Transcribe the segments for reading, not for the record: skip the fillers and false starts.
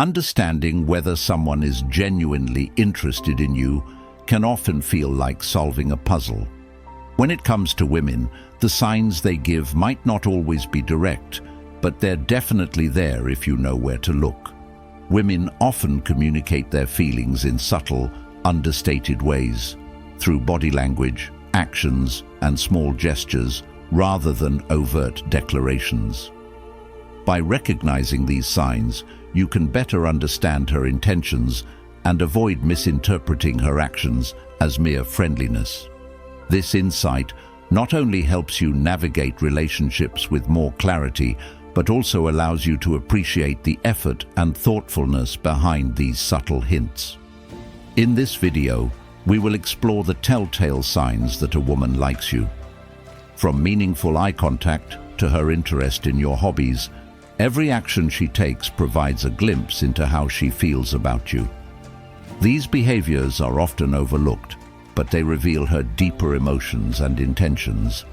Understanding whether someone is genuinely interested in you can often feel like solving a puzzle. When it comes to women, the signs they give might not always be direct, but they're definitely there if you know where to look. Women often communicate their feelings in subtle, understated ways, through body language, actions, and small gestures, rather than overt declarations. By recognizing these signs, you can better understand her intentions and avoid misinterpreting her actions as mere friendliness. This insight not only helps you navigate relationships with more clarity, but also allows you to appreciate the effort and thoughtfulness behind these subtle hints. In this video, we will explore the telltale signs that a woman likes you. From meaningful eye contact to her interest in your hobbies, every action she takes provides a glimpse into how she feels about you. These behaviors are often overlooked, but they reveal her deeper emotions and intentions.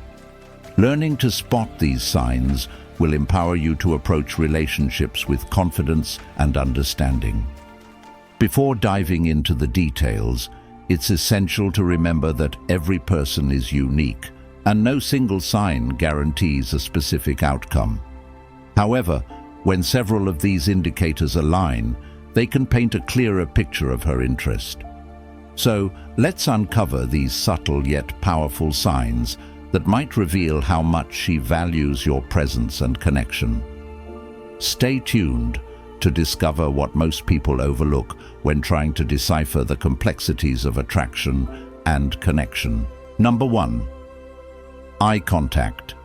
Learning to spot these signs will empower you to approach relationships with confidence and understanding. Before diving into the details, it's essential to remember that every person is unique, and no single sign guarantees a specific outcome. However, when several of these indicators align, they can paint a clearer picture of her interest. So, let's uncover these subtle yet powerful signs that might reveal how much she values your presence and connection. Stay tuned to discover what most people overlook when trying to decipher the complexities of attraction and connection. Number 1. Eye contact.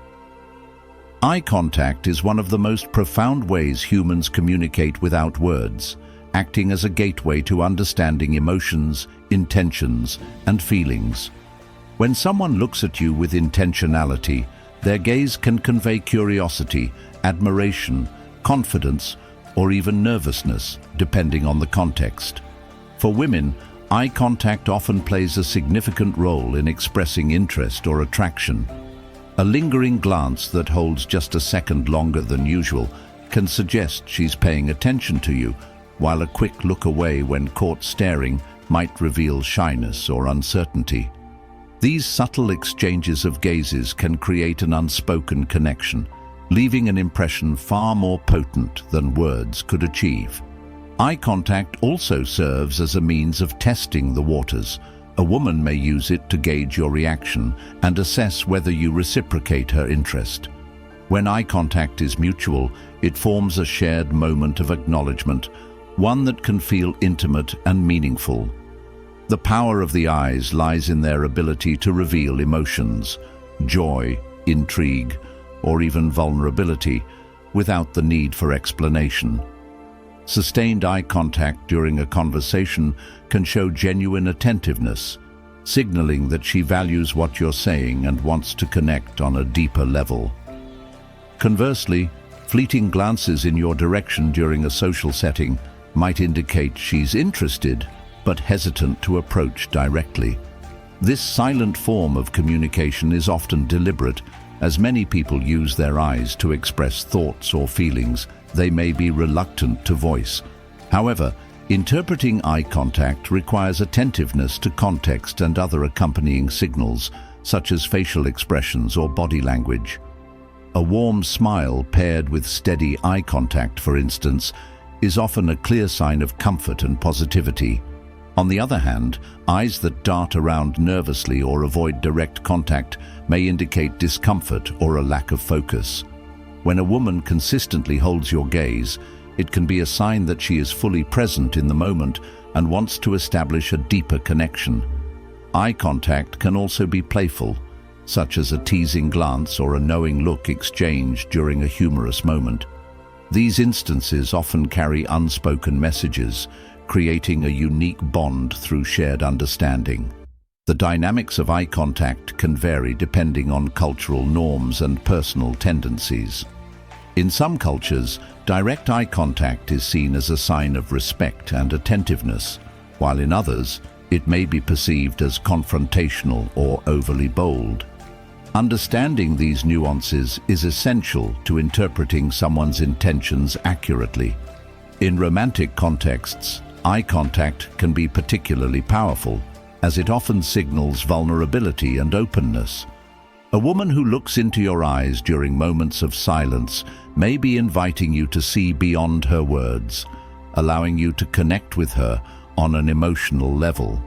Eye contact is one of the most profound ways humans communicate without words, acting as a gateway to understanding emotions, intentions, and feelings. When someone looks at you with intentionality, their gaze can convey curiosity, admiration, confidence, or even nervousness, depending on the context. For women, eye contact often plays a significant role in expressing interest or attraction. A lingering glance that holds just a second longer than usual can suggest she's paying attention to you, while a quick look away when caught staring might reveal shyness or uncertainty. These subtle exchanges of gazes can create an unspoken connection, leaving an impression far more potent than words could achieve. Eye contact also serves as a means of testing the waters. A woman may use it to gauge your reaction and assess whether you reciprocate her interest. When eye contact is mutual, it forms a shared moment of acknowledgement, one that can feel intimate and meaningful. The power of the eyes lies in their ability to reveal emotions, joy, intrigue, or even vulnerability, without the need for explanation. Sustained eye contact during a conversation can show genuine attentiveness, signaling that she values what you're saying and wants to connect on a deeper level. Conversely, fleeting glances in your direction during a social setting might indicate she's interested but hesitant to approach directly. This silent form of communication is often deliberate, as many people use their eyes to express thoughts or feelings they may be reluctant to voice. However, interpreting eye contact requires attentiveness to context and other accompanying signals, such as facial expressions or body language. A warm smile paired with steady eye contact, for instance, is often a clear sign of comfort and positivity. On the other hand, eyes that dart around nervously or avoid direct contact may indicate discomfort or a lack of focus. When a woman consistently holds your gaze, it can be a sign that she is fully present in the moment and wants to establish a deeper connection. Eye contact can also be playful, such as a teasing glance or a knowing look exchanged during a humorous moment. These instances often carry unspoken messages, creating a unique bond through shared understanding. The dynamics of eye contact can vary depending on cultural norms and personal tendencies. In some cultures, direct eye contact is seen as a sign of respect and attentiveness, while in others, it may be perceived as confrontational or overly bold. Understanding these nuances is essential to interpreting someone's intentions accurately. In romantic contexts, eye contact can be particularly powerful, as it often signals vulnerability and openness. A woman who looks into your eyes during moments of silence may be inviting you to see beyond her words, allowing you to connect with her on an emotional level.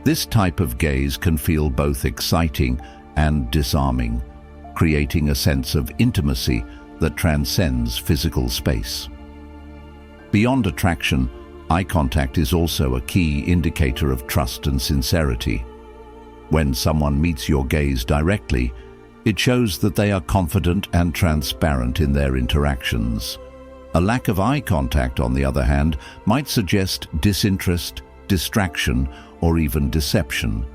This type of gaze can feel both exciting and disarming, creating a sense of intimacy that transcends physical space. Beyond attraction, eye contact is also a key indicator of trust and sincerity. When someone meets your gaze directly, it shows that they are confident and transparent in their interactions. A lack of eye contact, on the other hand, might suggest disinterest, distraction, or even deception.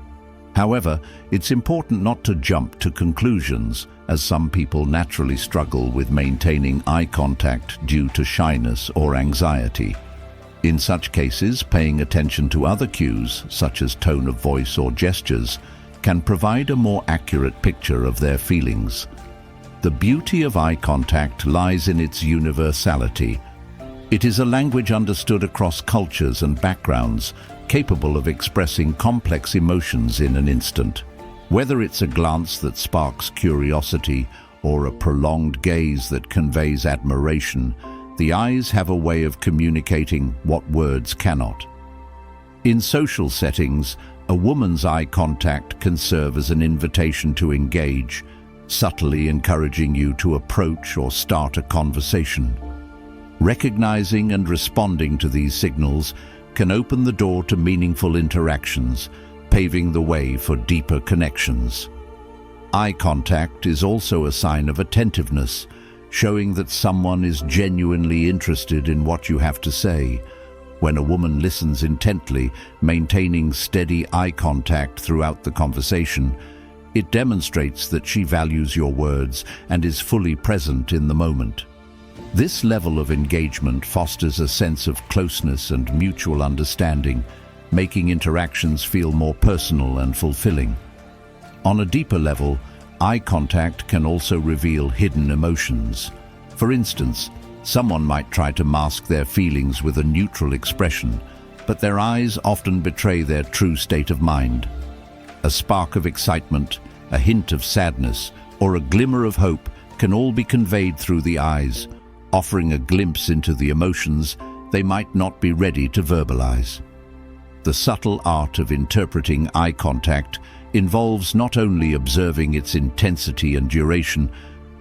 However, it's important not to jump to conclusions, as some people naturally struggle with maintaining eye contact due to shyness or anxiety. In such cases, paying attention to other cues, such as tone of voice or gestures, can provide a more accurate picture of their feelings. The beauty of eye contact lies in its universality. It is a language understood across cultures and backgrounds, capable of expressing complex emotions in an instant. Whether it's a glance that sparks curiosity or a prolonged gaze that conveys admiration, the eyes have a way of communicating what words cannot. In social settings, a woman's eye contact can serve as an invitation to engage, subtly encouraging you to approach or start a conversation. Recognizing and responding to these signals can open the door to meaningful interactions, paving the way for deeper connections. Eye contact is also a sign of attentiveness, showing that someone is genuinely interested in what you have to say. When a woman listens intently, maintaining steady eye contact throughout the conversation, it demonstrates that she values your words and is fully present in the moment. This level of engagement fosters a sense of closeness and mutual understanding, making interactions feel more personal and fulfilling. On a deeper level, eye contact can also reveal hidden emotions. For instance, someone might try to mask their feelings with a neutral expression, but their eyes often betray their true state of mind. A spark of excitement, a hint of sadness, or a glimmer of hope can all be conveyed through the eyes, offering a glimpse into the emotions they might not be ready to verbalize. The subtle art of interpreting eye contact involves not only observing its intensity and duration,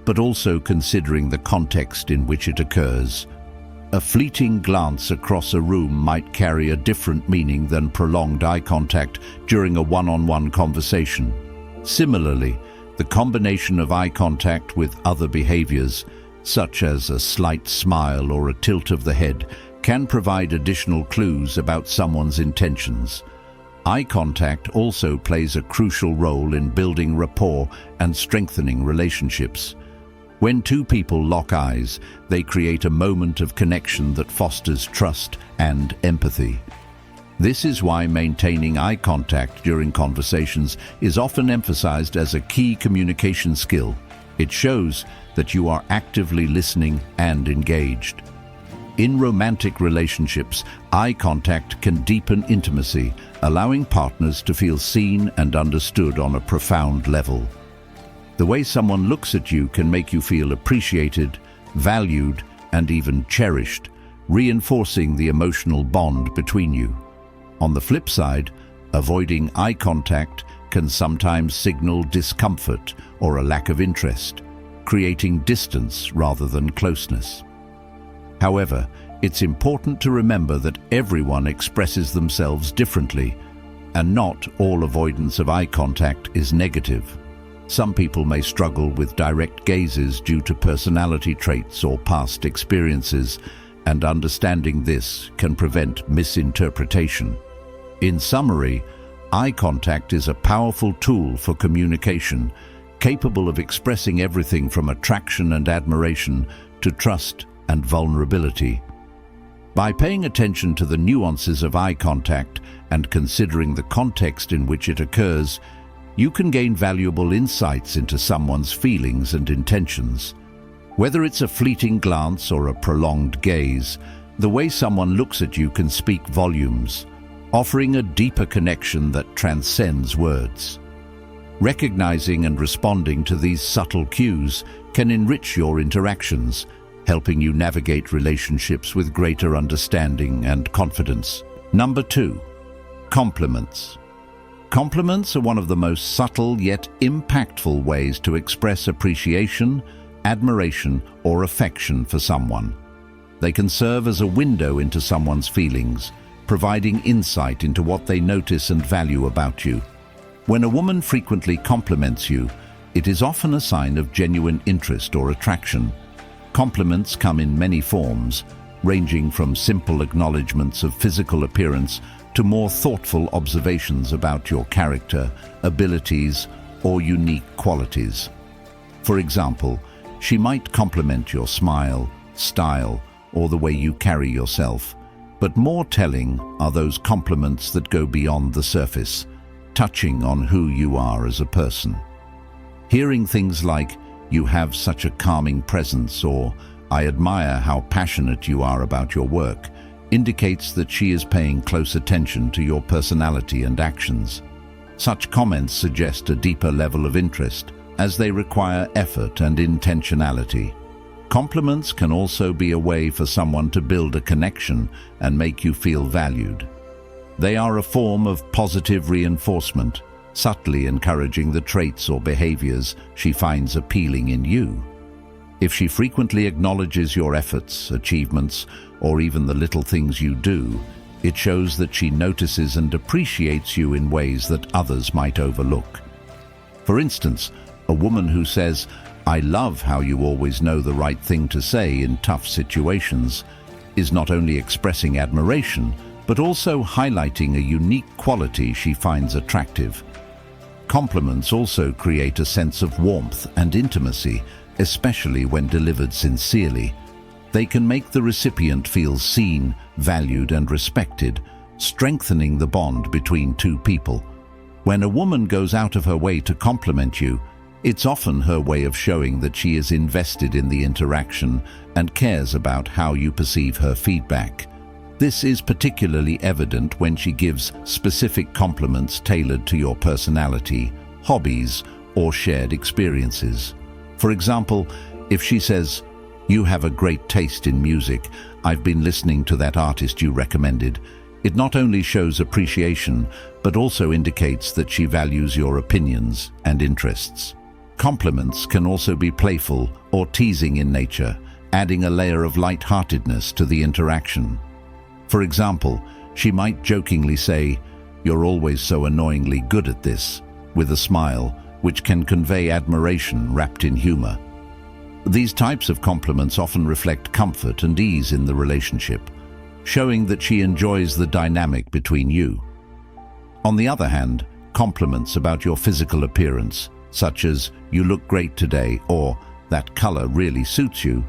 but also considering the context in which it occurs. A fleeting glance across a room might carry a different meaning than prolonged eye contact during a one-on-one conversation. Similarly, the combination of eye contact with other behaviors, such as a slight smile or a tilt of the head, can provide additional clues about someone's intentions. Eye contact also plays a crucial role in building rapport and strengthening relationships. When two people lock eyes, they create a moment of connection that fosters trust and empathy. This is why maintaining eye contact during conversations is often emphasized as a key communication skill. It shows that you are actively listening and engaged. In romantic relationships, eye contact can deepen intimacy, allowing partners to feel seen and understood on a profound level. The way someone looks at you can make you feel appreciated, valued, and even cherished, reinforcing the emotional bond between you. On the flip side, avoiding eye contact can sometimes signal discomfort or a lack of interest, creating distance rather than closeness. However, it's important to remember that everyone expresses themselves differently, and not all avoidance of eye contact is negative. Some people may struggle with direct gazes due to personality traits or past experiences, and understanding this can prevent misinterpretation. In summary, eye contact is a powerful tool for communication, capable of expressing everything from attraction and admiration to trust and vulnerability. By paying attention to the nuances of eye contact and considering the context in which it occurs, you can gain valuable insights into someone's feelings and intentions. Whether it's a fleeting glance or a prolonged gaze, The way someone looks at you can speak volumes, offering a deeper connection that transcends words. Recognizing and responding to these subtle cues can enrich your interactions, helping you navigate relationships with greater understanding and confidence. Number 2. Compliments. Compliments are one of the most subtle yet impactful ways to express appreciation, admiration, or affection for someone. They can serve as a window into someone's feelings, providing insight into what they notice and value about you. When a woman frequently compliments you, it is often a sign of genuine interest or attraction. Compliments come in many forms, ranging from simple acknowledgements of physical appearance to more thoughtful observations about your character, abilities, or unique qualities. For example, she might compliment your smile, style, or the way you carry yourself. But more telling are those compliments that go beyond the surface, touching on who you are as a person. Hearing things like, "You have such a calming presence," or "I admire how passionate you are about your work," indicates that she is paying close attention to your personality and actions. Such comments suggest a deeper level of interest, as they require effort and intentionality. Compliments can also be a way for someone to build a connection and make you feel valued. They are a form of positive reinforcement, subtly encouraging the traits or behaviors she finds appealing in you. If she frequently acknowledges your efforts, achievements, or even the little things you do, it shows that she notices and appreciates you in ways that others might overlook. For instance, a woman who says, "I love how you always know the right thing to say in tough situations," is not only expressing admiration, but also highlighting a unique quality she finds attractive. Compliments also create a sense of warmth and intimacy, especially when delivered sincerely. They can make the recipient feel seen, valued, and respected, strengthening the bond between two people. When a woman goes out of her way to compliment you, it's often her way of showing that she is invested in the interaction and cares about how you perceive her feedback. This is particularly evident when she gives specific compliments tailored to your personality, hobbies, or shared experiences. For example, if she says, "You have a great taste in music. I've been listening to that artist you recommended," it not only shows appreciation, but also indicates that she values your opinions and interests. Compliments can also be playful or teasing in nature, adding a layer of lightheartedness to the interaction. For example, she might jokingly say, "You're always so annoyingly good at this," with a smile, which can convey admiration wrapped in humor. These types of compliments often reflect comfort and ease in the relationship, showing that she enjoys the dynamic between you. On the other hand, compliments about your physical appearance, such as "You look great today," or "That color really suits you,"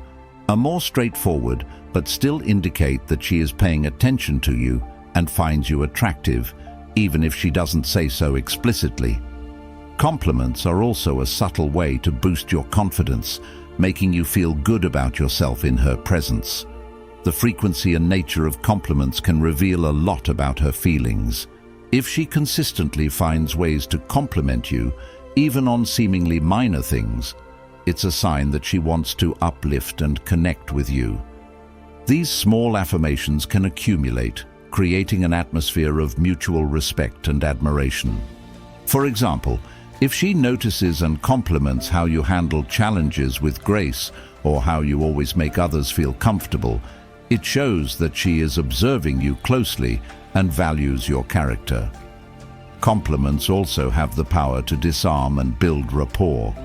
are more straightforward but still indicate that she is paying attention to you and finds you attractive, even if she doesn't say so explicitly. Compliments are also a subtle way to boost your confidence, making you feel good about yourself in her presence. The frequency and nature of compliments can reveal a lot about her feelings. If she consistently finds ways to compliment you, even on seemingly minor things, it's a sign that she wants to uplift and connect with you. These small affirmations can accumulate, creating an atmosphere of mutual respect and admiration. For example, if she notices and compliments how you handle challenges with grace or how you always make others feel comfortable, it shows that she is observing you closely and values your character. Compliments also have the power to disarm and build rapport.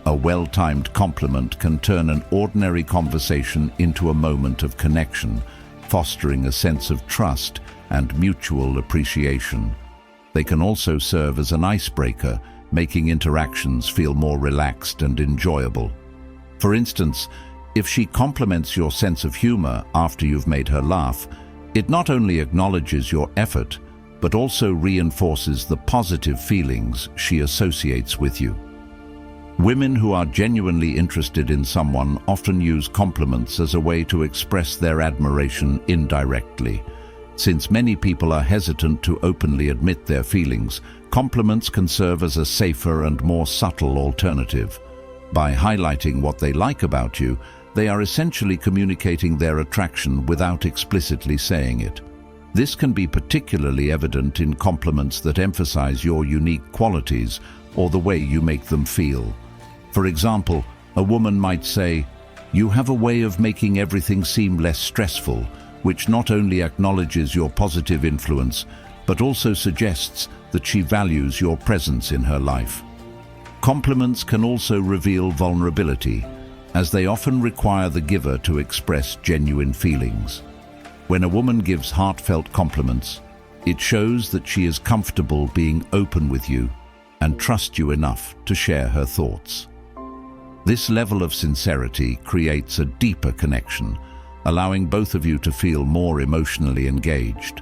A well-timed compliment can turn an ordinary conversation into a moment of connection, fostering a sense of trust and mutual appreciation. They can also serve as an icebreaker, making interactions feel more relaxed and enjoyable. For instance, if she compliments your sense of humor after you've made her laugh, it not only acknowledges your effort, but also reinforces the positive feelings she associates with you. Women who are genuinely interested in someone often use compliments as a way to express their admiration indirectly. Since many people are hesitant to openly admit their feelings, compliments can serve as a safer and more subtle alternative. By highlighting what they like about you, they are essentially communicating their attraction without explicitly saying it. This can be particularly evident in compliments that emphasize your unique qualities or the way you make them feel. For example, a woman might say, "You have a way of making everything seem less stressful," which not only acknowledges your positive influence, but also suggests that she values your presence in her life. Compliments can also reveal vulnerability, as they often require the giver to express genuine feelings. When a woman gives heartfelt compliments, it shows that she is comfortable being open with you and trusts you enough to share her thoughts. This level of sincerity creates a deeper connection, allowing both of you to feel more emotionally engaged.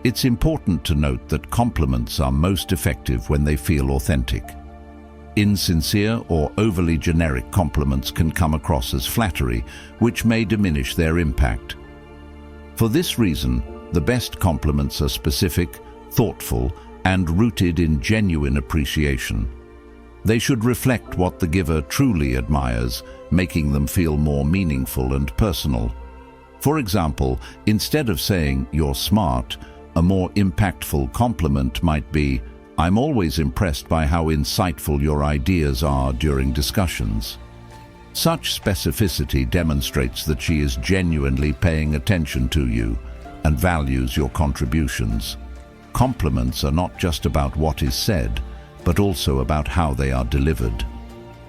It's important to note that compliments are most effective when they feel authentic. Insincere or overly generic compliments can come across as flattery, which may diminish their impact. For this reason, the best compliments are specific, thoughtful, and rooted in genuine appreciation. They should reflect what the giver truly admires, making them feel more meaningful and personal. For example, instead of saying, "You're smart," a more impactful compliment might be, "I'm always impressed by how insightful your ideas are during discussions." Such specificity demonstrates that she is genuinely paying attention to you and values your contributions. Compliments are not just about what is said, but also about how they are delivered.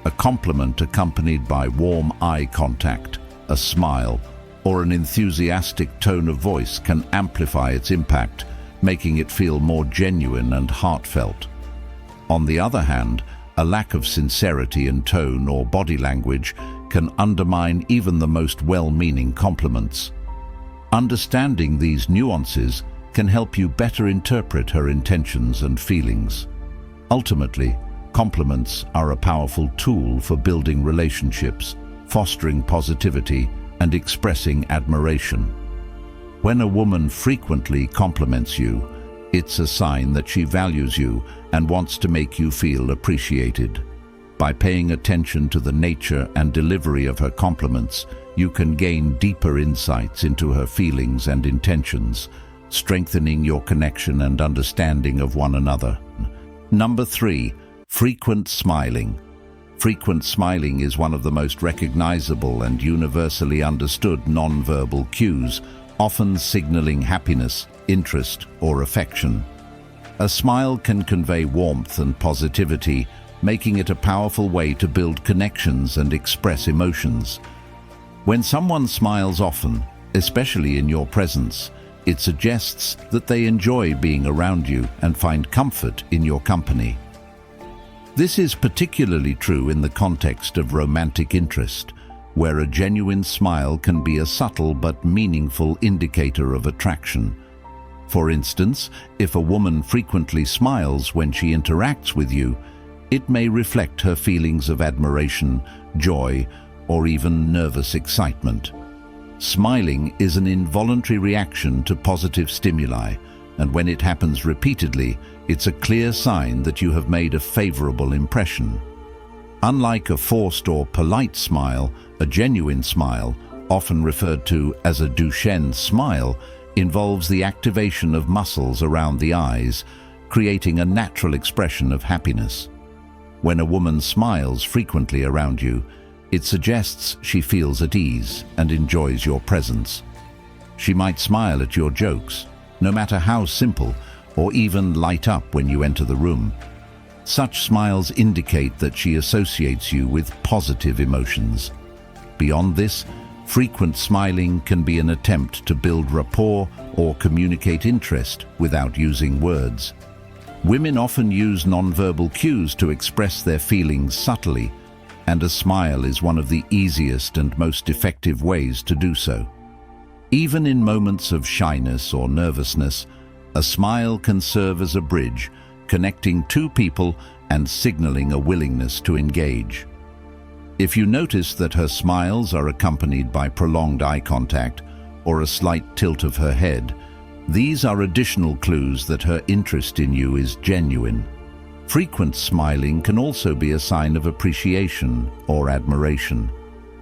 A compliment accompanied by warm eye contact, a smile, or an enthusiastic tone of voice can amplify its impact, making it feel more genuine and heartfelt. On the other hand, a lack of sincerity in tone or body language can undermine even the most well-meaning compliments. Understanding these nuances can help you better interpret her intentions and feelings. Ultimately, compliments are a powerful tool for building relationships, fostering positivity, and expressing admiration. When a woman frequently compliments you, it's a sign that she values you and wants to make you feel appreciated. By paying attention to the nature and delivery of her compliments, you can gain deeper insights into her feelings and intentions, strengthening your connection and understanding of one another. Number 3, frequent smiling. Frequent smiling is one of the most recognizable and universally understood nonverbal cues, often signaling happiness, interest, or affection. A smile can convey warmth and positivity, making it a powerful way to build connections and express emotions. When someone smiles often, especially in your presence, it suggests that they enjoy being around you and find comfort in your company. This is particularly true in the context of romantic interest, where a genuine smile can be a subtle but meaningful indicator of attraction. For instance, if a woman frequently smiles when she interacts with you, it may reflect her feelings of admiration, joy, or even nervous excitement. Smiling is an involuntary reaction to positive stimuli, and when it happens repeatedly, it's a clear sign that you have made a favorable impression. Unlike a forced or polite smile, a genuine smile, often referred to as a Duchenne smile, involves the activation of muscles around the eyes, creating a natural expression of happiness. When a woman smiles frequently around you, it suggests she feels at ease and enjoys your presence. She might smile at your jokes, no matter how simple, or even light up when you enter the room. Such smiles indicate that she associates you with positive emotions. Beyond this, frequent smiling can be an attempt to build rapport or communicate interest without using words. Women often use nonverbal cues to express their feelings subtly, and a smile is one of the easiest and most effective ways to do so. Even in moments of shyness or nervousness, a smile can serve as a bridge, connecting two people and signaling a willingness to engage. If you notice that her smiles are accompanied by prolonged eye contact or a slight tilt of her head, these are additional clues that her interest in you is genuine. Frequent smiling can also be a sign of appreciation or admiration.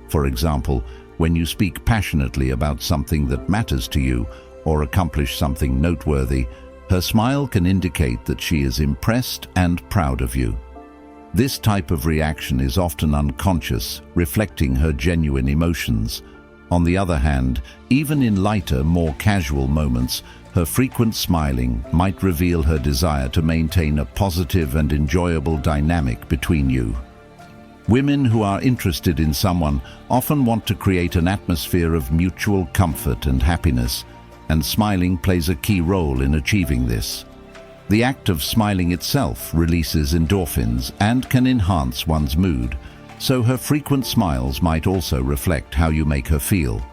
For example, when you speak passionately about something that matters to you or accomplish something noteworthy, her smile can indicate that she is impressed and proud of you. This type of reaction is often unconscious, reflecting her genuine emotions. On the other hand, even in lighter, more casual moments, her frequent smiling might reveal her desire to maintain a positive and enjoyable dynamic between you. Women who are interested in someone often want to create an atmosphere of mutual comfort and happiness, and smiling plays a key role in achieving this. The act of smiling itself releases endorphins and can enhance one's mood, so her frequent smiles might also reflect how you make her feel.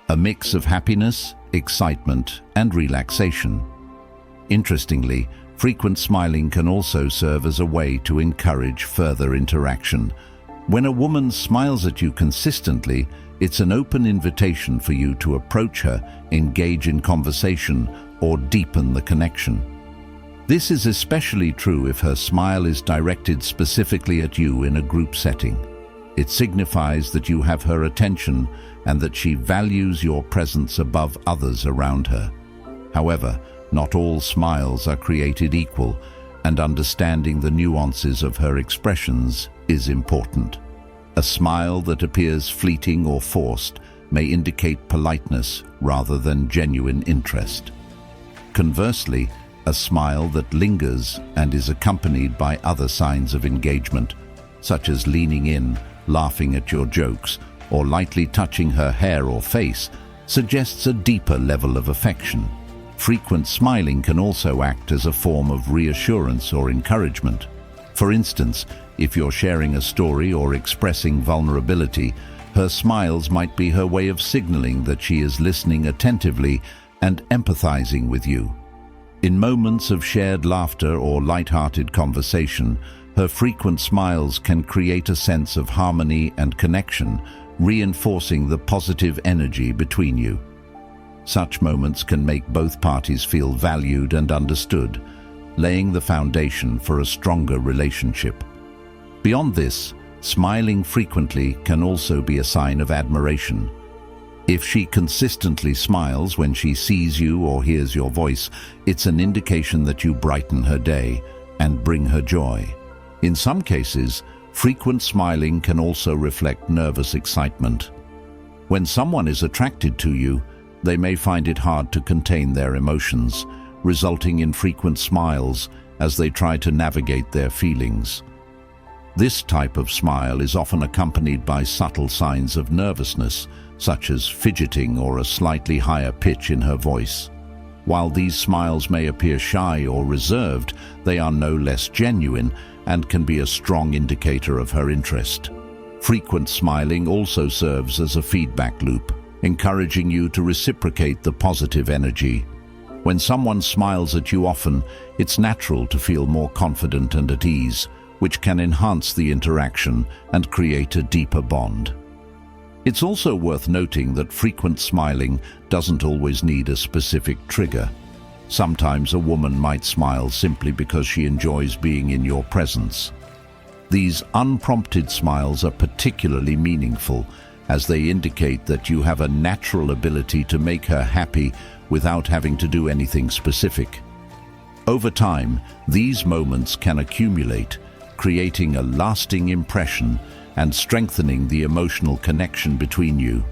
A mix of happiness, excitement, and relaxation. Interestingly, frequent smiling can also serve as a way to encourage further interaction. When a woman smiles at you consistently, it's an open invitation for you to approach her, engage in conversation, or deepen the connection. This is especially true if her smile is directed specifically at you in a group setting. It signifies that you have her attention and that she values your presence above others around her. However, not all smiles are created equal, and understanding the nuances of her expressions is important. A smile that appears fleeting or forced may indicate politeness rather than genuine interest. Conversely, a smile that lingers and is accompanied by other signs of engagement, such as leaning in, laughing at your jokes, or lightly touching her hair or face, suggests a deeper level of affection. Frequent smiling can also act as a form of reassurance or encouragement. For instance, if you're sharing a story or expressing vulnerability, her smiles might be her way of signaling that she is listening attentively and empathizing with you. In moments of shared laughter or light-hearted conversation, her frequent smiles can create a sense of harmony and connection, reinforcing the positive energy between you. Such moments can make both parties feel valued and understood, laying the foundation for a stronger relationship. Beyond this, smiling frequently can also be a sign of admiration. If she consistently smiles when she sees you or hears your voice, it's an indication that you brighten her day and bring her joy. In some cases, frequent smiling can also reflect nervous excitement. When someone is attracted to you, they may find it hard to contain their emotions, resulting in frequent smiles as they try to navigate their feelings. This type of smile is often accompanied by subtle signs of nervousness, such as fidgeting or a slightly higher pitch in her voice. While these smiles may appear shy or reserved, they are no less genuine and can be a strong indicator of her interest. Frequent smiling also serves as a feedback loop, encouraging you to reciprocate the positive energy. When someone smiles at you often, it's natural to feel more confident and at ease, which can enhance the interaction and create a deeper bond. It's also worth noting that frequent smiling doesn't always need a specific trigger. Sometimes a woman might smile simply because she enjoys being in your presence. These unprompted smiles are particularly meaningful, as they indicate that you have a natural ability to make her happy without having to do anything specific. Over time, these moments can accumulate, creating a lasting impression and strengthening the emotional connection between you.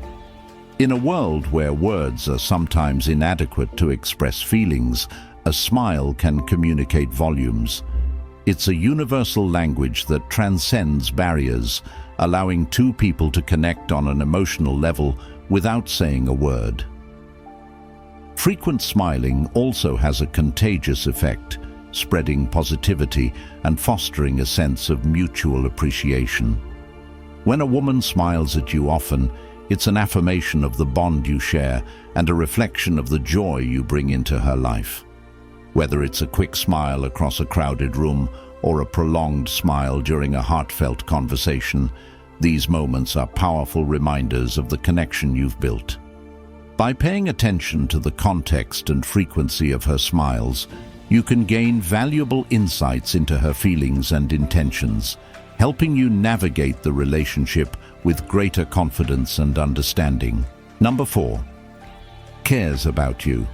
In a world where words are sometimes inadequate to express feelings, a smile can communicate volumes. It's a universal language that transcends barriers, allowing two people to connect on an emotional level without saying a word. Frequent smiling also has a contagious effect, spreading positivity and fostering a sense of mutual appreciation. When a woman smiles at you often, it's an affirmation of the bond you share and a reflection of the joy you bring into her life. Whether it's a quick smile across a crowded room or a prolonged smile during a heartfelt conversation. These moments are powerful reminders of the connection you've built. By paying attention to the context and frequency of her smiles, you can gain valuable insights into her feelings and intentions, helping you navigate the relationship with greater confidence and understanding. Number 4. Cares about you.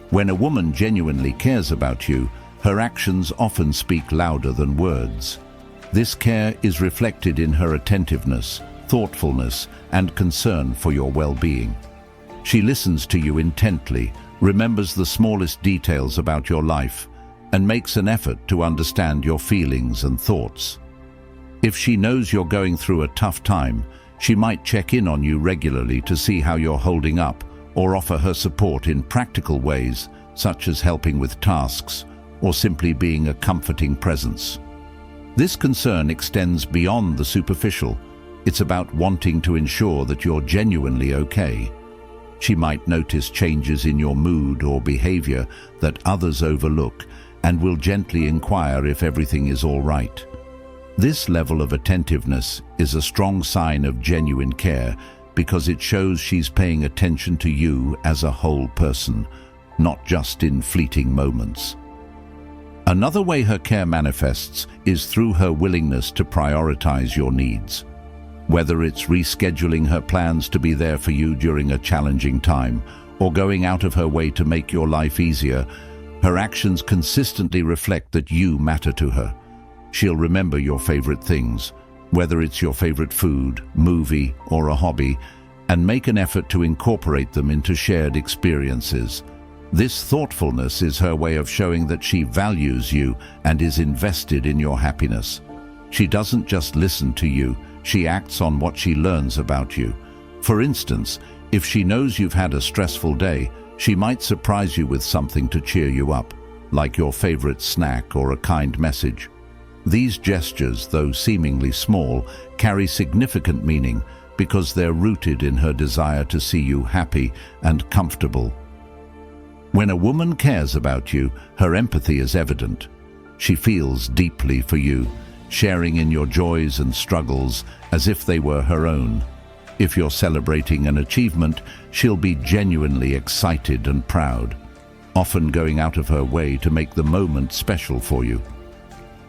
When a woman genuinely cares about you, her actions often speak louder than words. This care is reflected in her attentiveness, thoughtfulness, and concern for your well-being. She listens to you intently, remembers the smallest details about your life, and makes an effort to understand your feelings and thoughts. If she knows you're going through a tough time, she might check in on you regularly to see how you're holding up, or offer her support in practical ways, such as helping with tasks, or simply being a comforting presence. This concern extends beyond the superficial. It's about wanting to ensure that you're genuinely okay. She might notice changes in your mood or behavior that others overlook, and will gently inquire if everything is all right. This level of attentiveness is a strong sign of genuine care because it shows she's paying attention to you as a whole person, not just in fleeting moments. Another way her care manifests is through her willingness to prioritize your needs. Whether it's rescheduling her plans to be there for you during a challenging time, or going out of her way to make your life easier, her actions consistently reflect that you matter to her. She'll remember your favorite things, whether it's your favorite food, movie, or a hobby, and make an effort to incorporate them into shared experiences. This thoughtfulness is her way of showing that she values you and is invested in your happiness. She doesn't just listen to you, she acts on what she learns about you. For instance, if she knows you've had a stressful day, she might surprise you with something to cheer you up, like your favorite snack or a kind message. These gestures, though seemingly small, carry significant meaning because they're rooted in her desire to see you happy and comfortable. When a woman cares about you, her empathy is evident. She feels deeply for you, sharing in your joys and struggles as if they were her own. If you're celebrating an achievement, she'll be genuinely excited and proud, often going out of her way to make the moment special for you.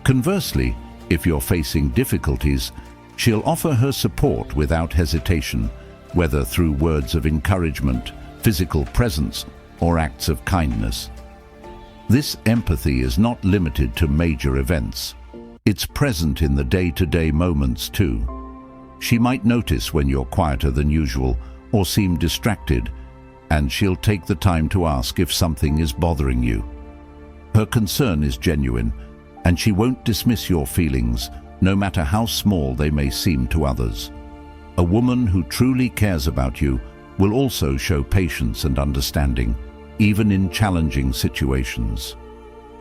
Conversely, if you're facing difficulties, she'll offer her support without hesitation, whether through words of encouragement, physical presence, or acts of kindness. This empathy is not limited to major events. It's present in the day-to-day moments too. She might notice when you're quieter than usual or seem distracted, and she'll take the time to ask if something is bothering you. Her concern is genuine, and she won't dismiss your feelings, no matter how small they may seem to others. A woman who truly cares about you will also show patience and understanding, even in challenging situations.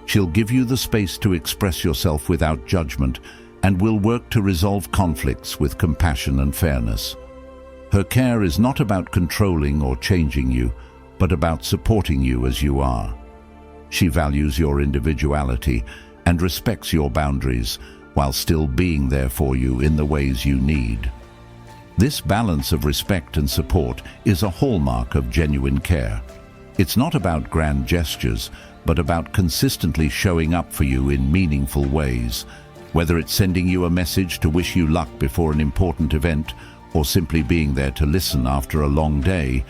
She'll give you the space to express yourself without judgment and will work to resolve conflicts with compassion and fairness. Her care is not about controlling or changing you, but about supporting you as you are. She values your individuality and respects your boundaries while still being there for you in the ways you need. This balance of respect and support is a hallmark of genuine care. It's not about grand gestures, but about consistently showing up for you in meaningful ways. Whether it's sending you a message to wish you luck before an important event, or simply being there to listen after a long day,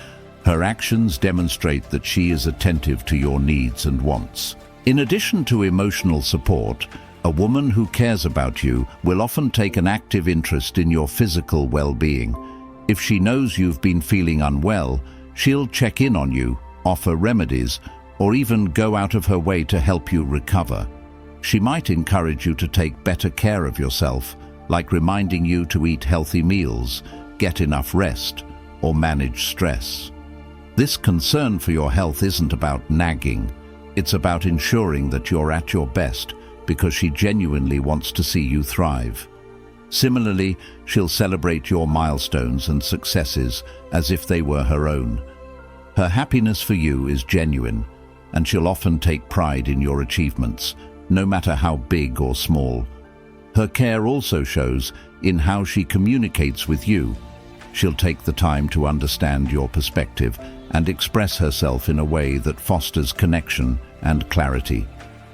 her actions demonstrate that she is attentive to your needs and wants. In addition to emotional support, a woman who cares about you will often take an active interest in your physical well-being. If she knows you've been feeling unwell, she'll check in on you, offer remedies, or even go out of her way to help you recover. She might encourage you to take better care of yourself, like reminding you to eat healthy meals, get enough rest, or manage stress. This concern for your health isn't about nagging. It's about ensuring that you're at your best because she genuinely wants to see you thrive. Similarly, she'll celebrate your milestones and successes as if they were her own. Her happiness for you is genuine, and she'll often take pride in your achievements, no matter how big or small. Her care also shows in how she communicates with you. She'll take the time to understand your perspective and express herself in a way that fosters connection and clarity.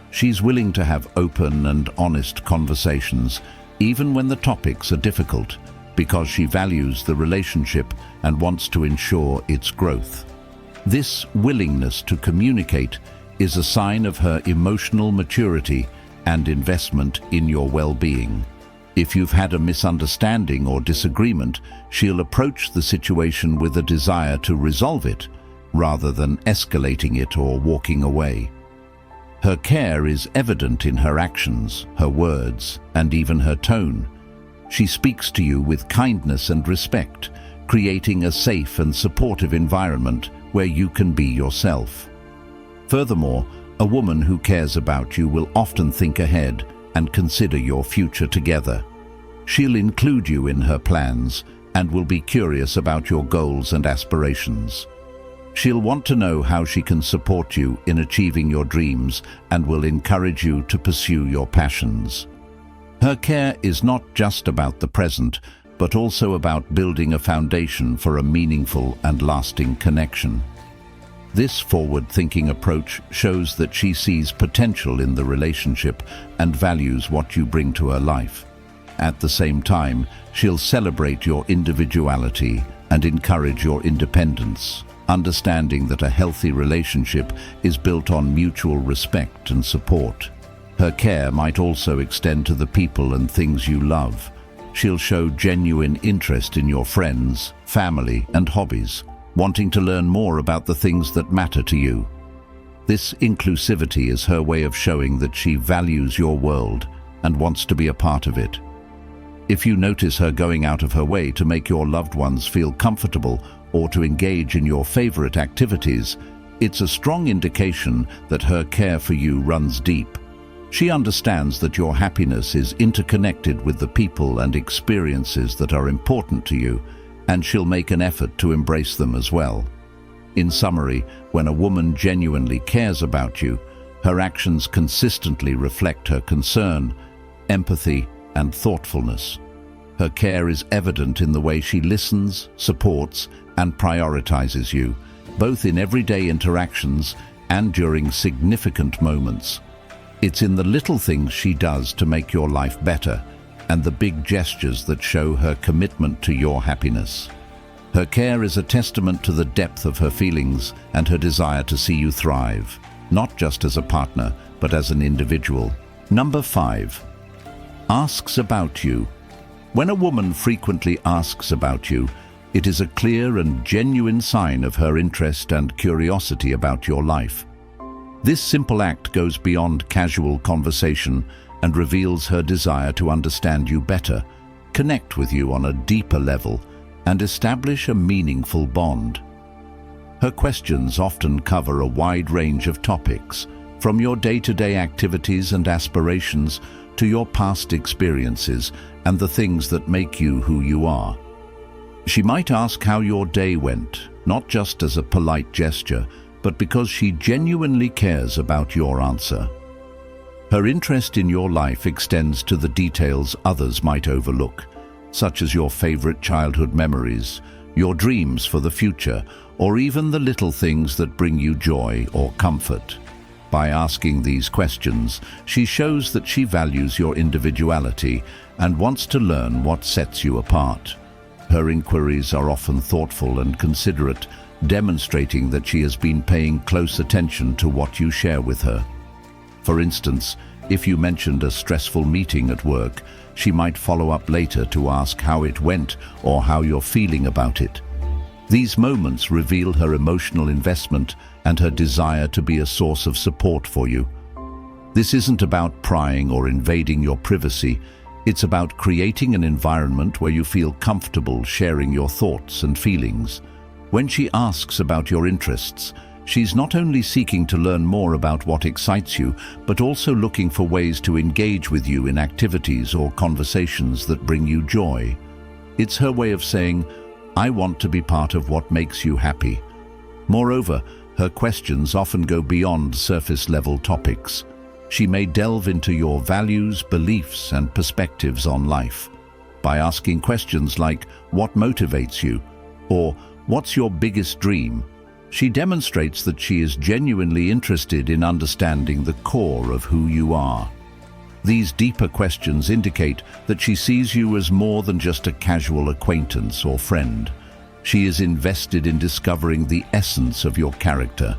She's willing to have open and honest conversations, even when the topics are difficult, because she values the relationship and wants to ensure its growth. This willingness to communicate is a sign of her emotional maturity and investment in your well-being. If you've had a misunderstanding or disagreement, she'll approach the situation with a desire to resolve it, rather than escalating it or walking away. Her care is evident in her actions, her words, and even her tone. She speaks to you with kindness and respect, creating a safe and supportive environment where you can be yourself. Furthermore, a woman who cares about you will often think ahead and consider your future together. She'll include you in her plans and will be curious about your goals and aspirations. She'll want to know how she can support you in achieving your dreams and will encourage you to pursue your passions. Her care is not just about the present, but also about building a foundation for a meaningful and lasting connection. This forward-thinking approach shows that she sees potential in the relationship and values what you bring to her life. At the same time, she'll celebrate your individuality and encourage your independence, understanding that a healthy relationship is built on mutual respect and support. Her care might also extend to the people and things you love. She'll show genuine interest in your friends, family, and hobbies, wanting to learn more about the things that matter to you. This inclusivity is her way of showing that she values your world and wants to be a part of it. If you notice her going out of her way to make your loved ones feel comfortable or to engage in your favorite activities, it's a strong indication that her care for you runs deep. She understands that your happiness is interconnected with the people and experiences that are important to you, and she'll make an effort to embrace them as well. In summary, when a woman genuinely cares about you, her actions consistently reflect her concern, empathy, and thoughtfulness. Her care is evident in the way she listens, supports, and prioritizes you, both in everyday interactions and during significant moments. It's in the little things she does to make your life better, and the big gestures that show her commitment to your happiness. Her care is a testament to the depth of her feelings and her desire to see you thrive, not just as a partner, but as an individual. Number 5. Asks about you. When a woman frequently asks about you, it is a clear and genuine sign of her interest and curiosity about your life. This simple act goes beyond casual conversation and reveals her desire to understand you better, connect with you on a deeper level, and establish a meaningful bond. Her questions often cover a wide range of topics, from your day-to-day activities and aspirations to your past experiences and the things that make you who you are. She might ask how your day went, not just as a polite gesture, but because she genuinely cares about your answer. Her interest in your life extends to the details others might overlook, such as your favorite childhood memories, your dreams for the future, or even the little things that bring you joy or comfort. By asking these questions, she shows that she values your individuality and wants to learn what sets you apart. Her inquiries are often thoughtful and considerate, demonstrating that she has been paying close attention to what you share with her. For instance, if you mentioned a stressful meeting at work, she might follow up later to ask how it went or how you're feeling about it. These moments reveal her emotional investment and her desire to be a source of support for you. This isn't about prying or invading your privacy. It's about creating an environment where you feel comfortable sharing your thoughts and feelings. When she asks about your interests, she's not only seeking to learn more about what excites you, but also looking for ways to engage with you in activities or conversations that bring you joy. It's her way of saying, "I want to be part of what makes you happy." Moreover, her questions often go beyond surface-level topics. She may delve into your values, beliefs, and perspectives on life by asking questions like, "What motivates you?" or "What's your biggest dream?" She demonstrates that she is genuinely interested in understanding the core of who you are. These deeper questions indicate that she sees you as more than just a casual acquaintance or friend. She is invested in discovering the essence of your character.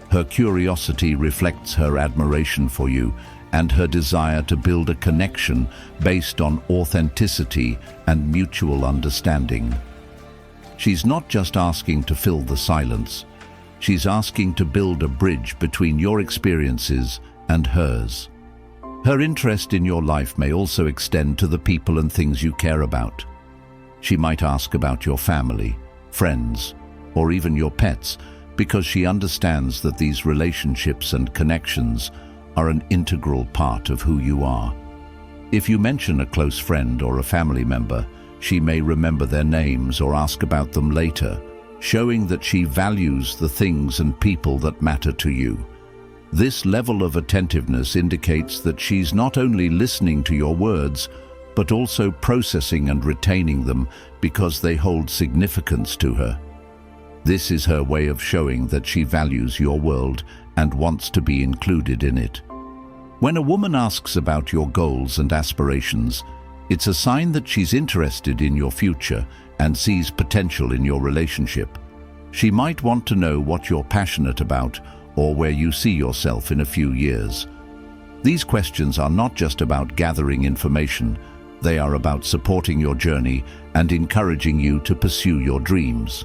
Her curiosity reflects her admiration for you and her desire to build a connection based on authenticity and mutual understanding. She's not just asking to fill the silence. She's asking to build a bridge between your experiences and hers. Her interest in your life may also extend to the people and things you care about. She might ask about your family, friends, or even your pets, because she understands that these relationships and connections are an integral part of who you are. If you mention a close friend or a family member, she may remember their names or ask about them later, showing that she values the things and people that matter to you. This level of attentiveness indicates that she's not only listening to your words, but also processing and retaining them because they hold significance to her. This is her way of showing that she values your world and wants to be included in it. When a woman asks about your goals and aspirations, it's a sign that she's interested in your future and sees potential in your relationship. She might want to know what you're passionate about or where you see yourself in a few years. These questions are not just about gathering information, they are about supporting your journey and encouraging you to pursue your dreams.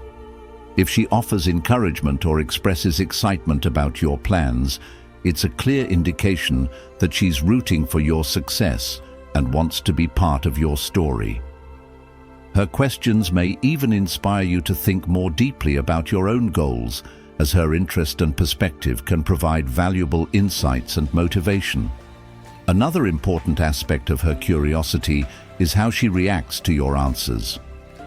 If she offers encouragement or expresses excitement about your plans, it's a clear indication that she's rooting for your success and wants to be part of your story. Her questions may even inspire you to think more deeply about your own goals, as her interest and perspective can provide valuable insights and motivation. Another important aspect of her curiosity is how she reacts to your answers.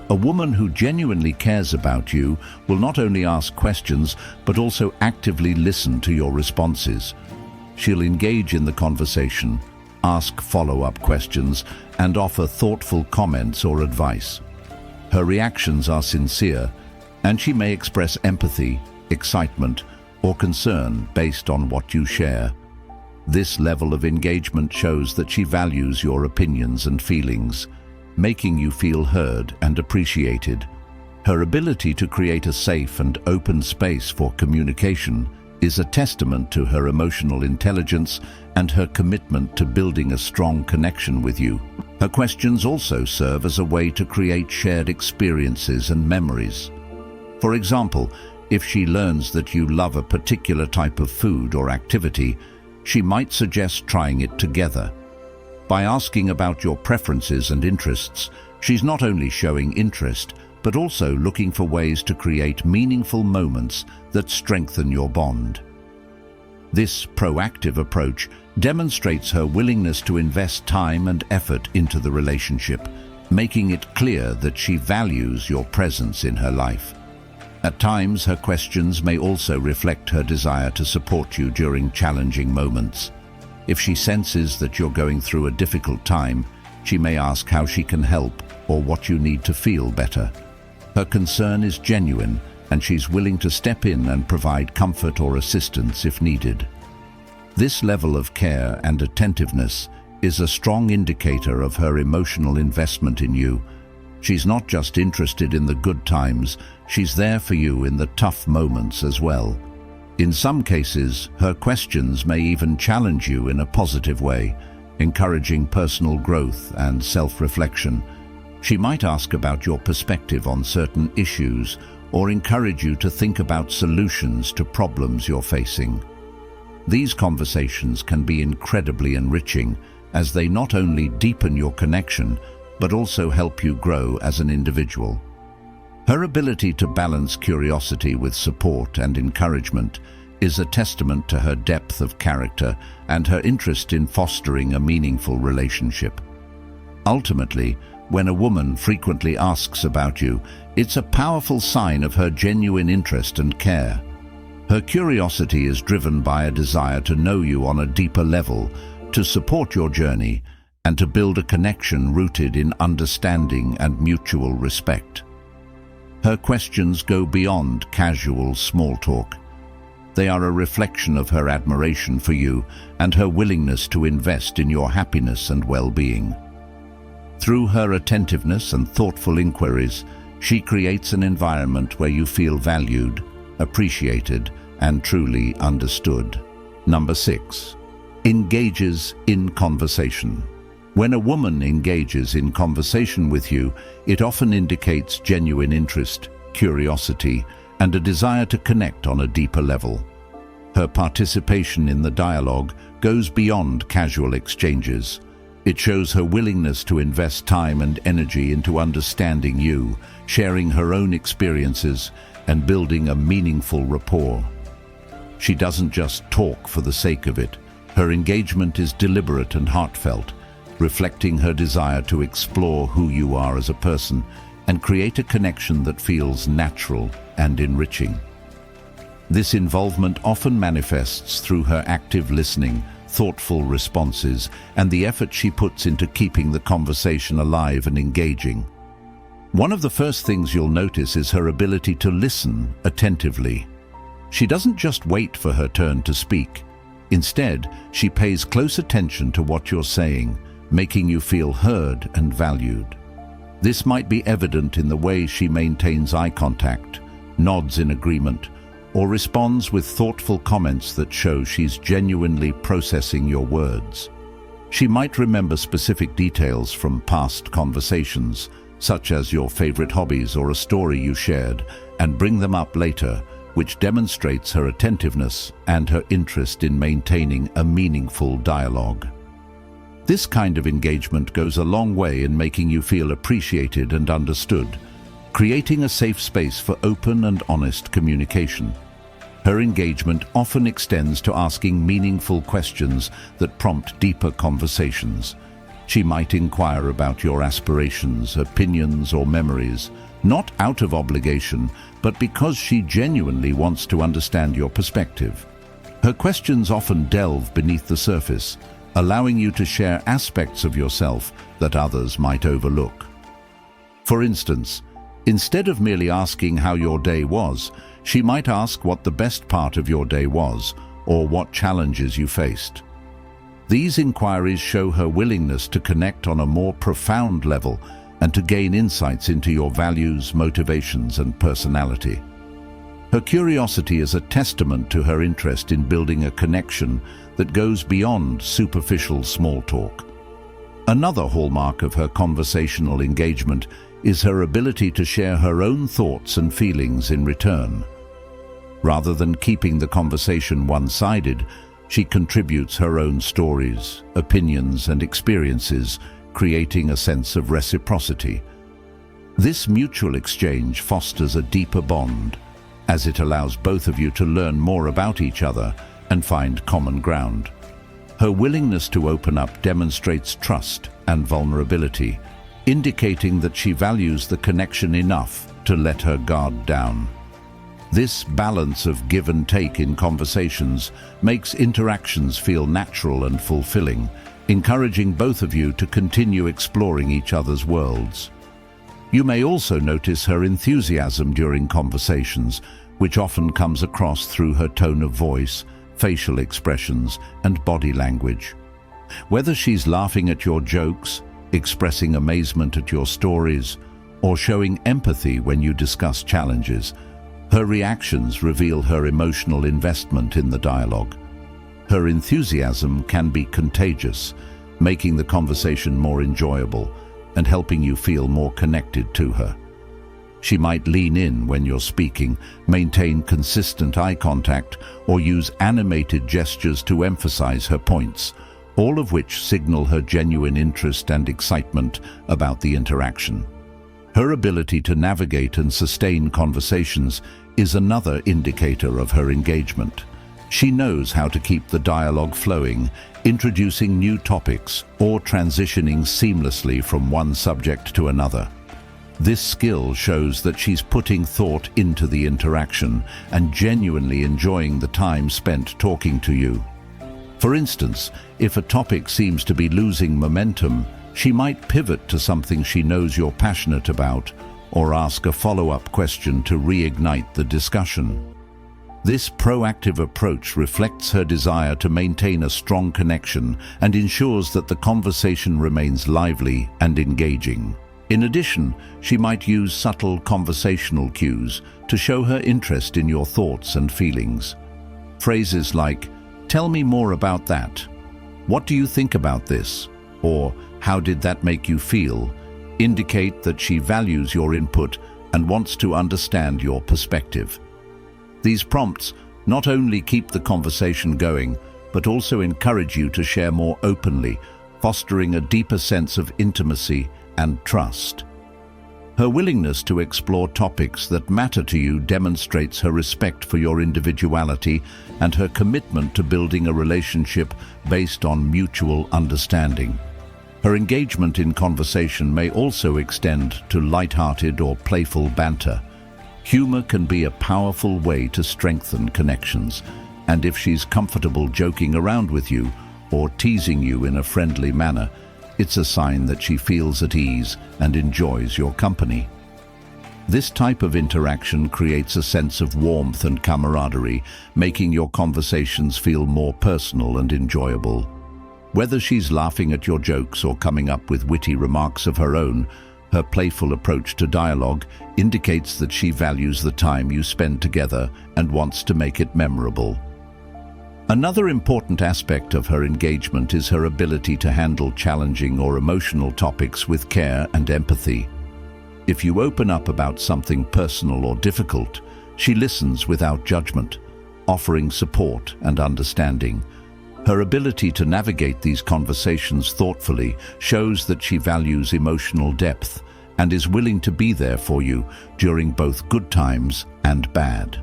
A woman who genuinely cares about you will not only ask questions, but also actively listen to your responses. She'll engage in the conversation, ask follow-up questions, and offer thoughtful comments or advice. Her reactions are sincere, and she may express empathy, excitement, or concern based on what you share. This level of engagement shows that she values your opinions and feelings, making you feel heard and appreciated. Her ability to create a safe and open space for communication is a testament to her emotional intelligence and her commitment to building a strong connection with you. Her questions also serve as a way to create shared experiences and memories. For example, if she learns that you love a particular type of food or activity, she might suggest trying it together. By asking about your preferences and interests, she's not only showing interest, but also looking for ways to create meaningful moments that strengthen your bond. This proactive approach demonstrates her willingness to invest time and effort into the relationship, making it clear that she values your presence in her life. At times, her questions may also reflect her desire to support you during challenging moments. If she senses that you're going through a difficult time, she may ask how she can help or what you need to feel better. Her concern is genuine, and she's willing to step in and provide comfort or assistance if needed. This level of care and attentiveness is a strong indicator of her emotional investment in you. She's not just interested in the good times, she's there for you in the tough moments as well. In some cases, her questions may even challenge you in a positive way, encouraging personal growth and self-reflection. She might ask about your perspective on certain issues or encourage you to think about solutions to problems you're facing. These conversations can be incredibly enriching, as they not only deepen your connection, but also help you grow as an individual. Her ability to balance curiosity with support and encouragement is a testament to her depth of character and her interest in fostering a meaningful relationship. Ultimately, when a woman frequently asks about you, it's a powerful sign of her genuine interest and care. Her curiosity is driven by a desire to know you on a deeper level, to support your journey, and to build a connection rooted in understanding and mutual respect. Her questions go beyond casual small talk. They are a reflection of her admiration for you and her willingness to invest in your happiness and well-being. Through her attentiveness and thoughtful inquiries, she creates an environment where you feel valued, appreciated, and truly understood. Number 6. Engages in conversation. When a woman engages in conversation with you, it often indicates genuine interest, curiosity, and a desire to connect on a deeper level. Her participation in the dialogue goes beyond casual exchanges. It shows her willingness to invest time and energy into understanding you, sharing her own experiences, and building a meaningful rapport. She doesn't just talk for the sake of it. Her engagement is deliberate and heartfelt, reflecting her desire to explore who you are as a person and create a connection that feels natural and enriching. This involvement often manifests through her active listening, thoughtful responses, and the effort she puts into keeping the conversation alive and engaging. One of the first things you'll notice is her ability to listen attentively. She doesn't just wait for her turn to speak. Instead, she pays close attention to what you're saying, making you feel heard and valued. This might be evident in the way she maintains eye contact, nods in agreement, or responds with thoughtful comments that show she's genuinely processing your words. She might remember specific details from past conversations, such as your favorite hobbies or a story you shared, and bring them up later, which demonstrates her attentiveness and her interest in maintaining a meaningful dialogue. This kind of engagement goes a long way in making you feel appreciated and understood, creating a safe space for open and honest communication. Her engagement often extends to asking meaningful questions that prompt deeper conversations. She might inquire about your aspirations, opinions, or memories, not out of obligation, but because she genuinely wants to understand your perspective. Her questions often delve beneath the surface, allowing you to share aspects of yourself that others might overlook. For instance, instead of merely asking how your day was, she might ask what the best part of your day was, or what challenges you faced. These inquiries show her willingness to connect on a more profound level and to gain insights into your values, motivations, and personality. Her curiosity is a testament to her interest in building a connection that goes beyond superficial small talk. Another hallmark of her conversational engagement is her ability to share her own thoughts and feelings in return. Rather than keeping the conversation one-sided, she contributes her own stories, opinions, and experiences, creating a sense of reciprocity. This mutual exchange fosters a deeper bond, as it allows both of you to learn more about each other and find common ground. Her willingness to open up demonstrates trust and vulnerability, indicating that she values the connection enough to let her guard down. This balance of give and take in conversations makes interactions feel natural and fulfilling, encouraging both of you to continue exploring each other's worlds. You may also notice her enthusiasm during conversations, which often comes across through her tone of voice, facial expressions, and body language. Whether she's laughing at your jokes, expressing amazement at your stories, or showing empathy when you discuss challenges, her reactions reveal her emotional investment in the dialogue. Her enthusiasm can be contagious, making the conversation more enjoyable and helping you feel more connected to her. She might lean in when you're speaking, maintain consistent eye contact, or use animated gestures to emphasize her points, all of which signal her genuine interest and excitement about the interaction. Her ability to navigate and sustain conversations is another indicator of her engagement. She knows how to keep the dialogue flowing, introducing new topics or transitioning seamlessly from one subject to another. This skill shows that she's putting thought into the interaction and genuinely enjoying the time spent talking to you. For instance, if a topic seems to be losing momentum, she might pivot to something she knows you're passionate about or ask a follow-up question to reignite the discussion. This proactive approach reflects her desire to maintain a strong connection and ensures that the conversation remains lively and engaging. In addition, she might use subtle conversational cues to show her interest in your thoughts and feelings. Phrases like, "Tell me more about that," "What do you think about this?" or "How did that make you feel?" indicate that she values your input and wants to understand your perspective. These prompts not only keep the conversation going, but also encourage you to share more openly, fostering a deeper sense of intimacy and trust. Her willingness to explore topics that matter to you demonstrates her respect for your individuality and her commitment to building a relationship based on mutual understanding. Her engagement in conversation may also extend to light-hearted or playful banter. Humor can be a powerful way to strengthen connections, and if she's comfortable joking around with you or teasing you in a friendly manner, it's a sign that she feels at ease and enjoys your company. This type of interaction creates a sense of warmth and camaraderie, making your conversations feel more personal and enjoyable. Whether she's laughing at your jokes or coming up with witty remarks of her own, her playful approach to dialogue indicates that she values the time you spend together and wants to make it memorable. Another important aspect of her engagement is her ability to handle challenging or emotional topics with care and empathy. If you open up about something personal or difficult, she listens without judgment, offering support and understanding. Her ability to navigate these conversations thoughtfully shows that she values emotional depth and is willing to be there for you during both good times and bad.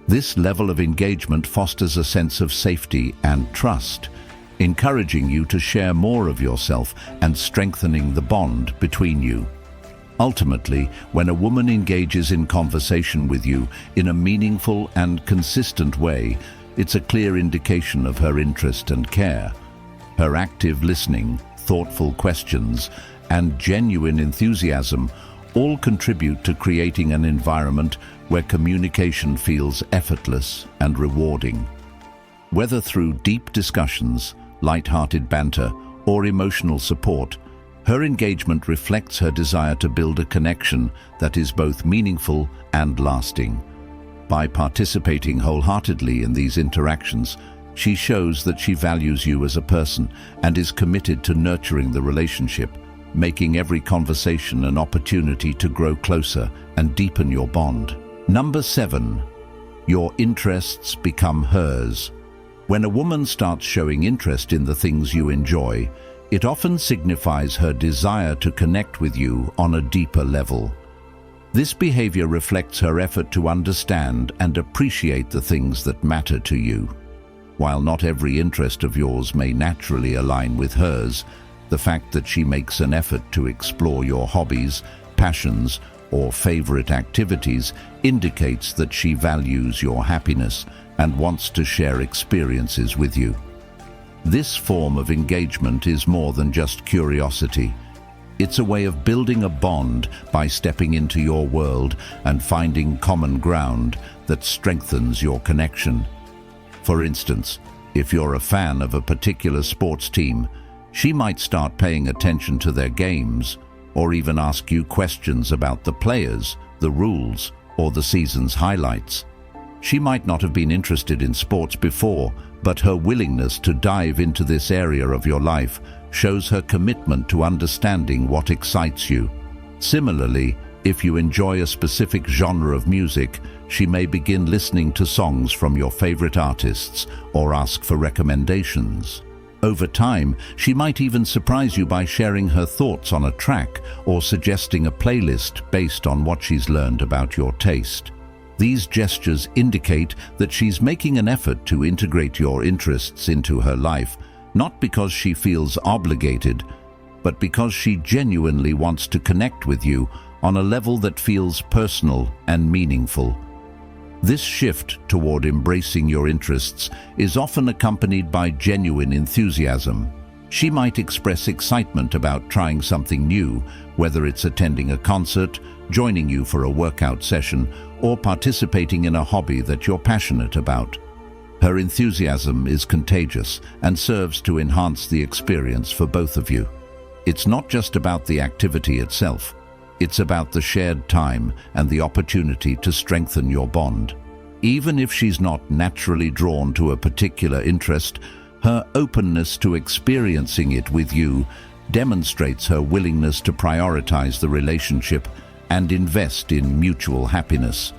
This level of engagement fosters a sense of safety and trust, encouraging you to share more of yourself and strengthening the bond between you. Ultimately, when a woman engages in conversation with you in a meaningful and consistent way, it's a clear indication of her interest and care. Her active listening, thoughtful questions, and genuine enthusiasm all contribute to creating an environment where communication feels effortless and rewarding. Whether through deep discussions, light-hearted banter, or emotional support, her engagement reflects her desire to build a connection that is both meaningful and lasting. By participating wholeheartedly in these interactions, she shows that she values you as a person and is committed to nurturing the relationship, making every conversation an opportunity to grow closer and deepen your bond. Number 7. Your interests become hers. When a woman starts showing interest in the things you enjoy, it often signifies her desire to connect with you on a deeper level. This behavior reflects her effort to understand and appreciate the things that matter to you. While not every interest of yours may naturally align with hers, the fact that she makes an effort to explore your hobbies, passions, or favorite activities indicates that she values your happiness and wants to share experiences with you. This form of engagement is more than just curiosity. It's a way of building a bond by stepping into your world and finding common ground that strengthens your connection. For instance, if you're a fan of a particular sports team, she might start paying attention to their games or even ask you questions about the players, the rules, or the season's highlights. She might not have been interested in sports before, but her willingness to dive into this area of your life shows her commitment to understanding what excites you. Similarly, if you enjoy a specific genre of music, she may begin listening to songs from your favorite artists or ask for recommendations. Over time, she might even surprise you by sharing her thoughts on a track or suggesting a playlist based on what she's learned about your taste. These gestures indicate that she's making an effort to integrate your interests into her life, not because she feels obligated, but because she genuinely wants to connect with you on a level that feels personal and meaningful. This shift toward embracing your interests is often accompanied by genuine enthusiasm. She might express excitement about trying something new, whether it's attending a concert, joining you for a workout session, or participating in a hobby that you're passionate about. Her enthusiasm is contagious and serves to enhance the experience for both of you. It's not just about the activity itself. It's about the shared time and the opportunity to strengthen your bond. Even if she's not naturally drawn to a particular interest, her openness to experiencing it with you demonstrates her willingness to prioritize the relationship and invest in mutual happiness.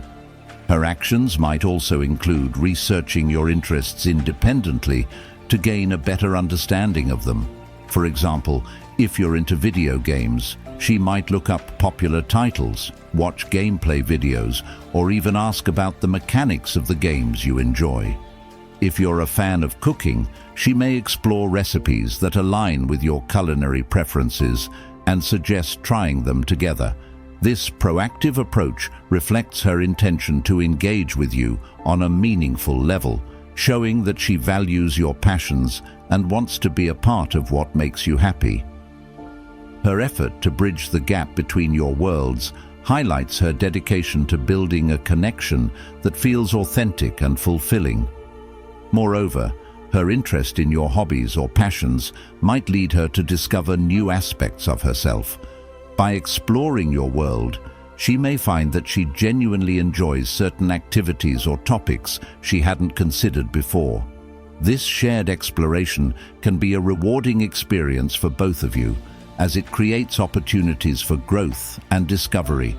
Her actions might also include researching your interests independently to gain a better understanding of them. For example, if you're into video games, she might look up popular titles, watch gameplay videos, or even ask about the mechanics of the games you enjoy. If you're a fan of cooking, she may explore recipes that align with your culinary preferences and suggest trying them together. This proactive approach reflects her intention to engage with you on a meaningful level, showing that she values your passions and wants to be a part of what makes you happy. Her effort to bridge the gap between your worlds highlights her dedication to building a connection that feels authentic and fulfilling. Moreover, her interest in your hobbies or passions might lead her to discover new aspects of herself. By exploring your world, she may find that she genuinely enjoys certain activities or topics she hadn't considered before. This shared exploration can be a rewarding experience for both of you, as it creates opportunities for growth and discovery.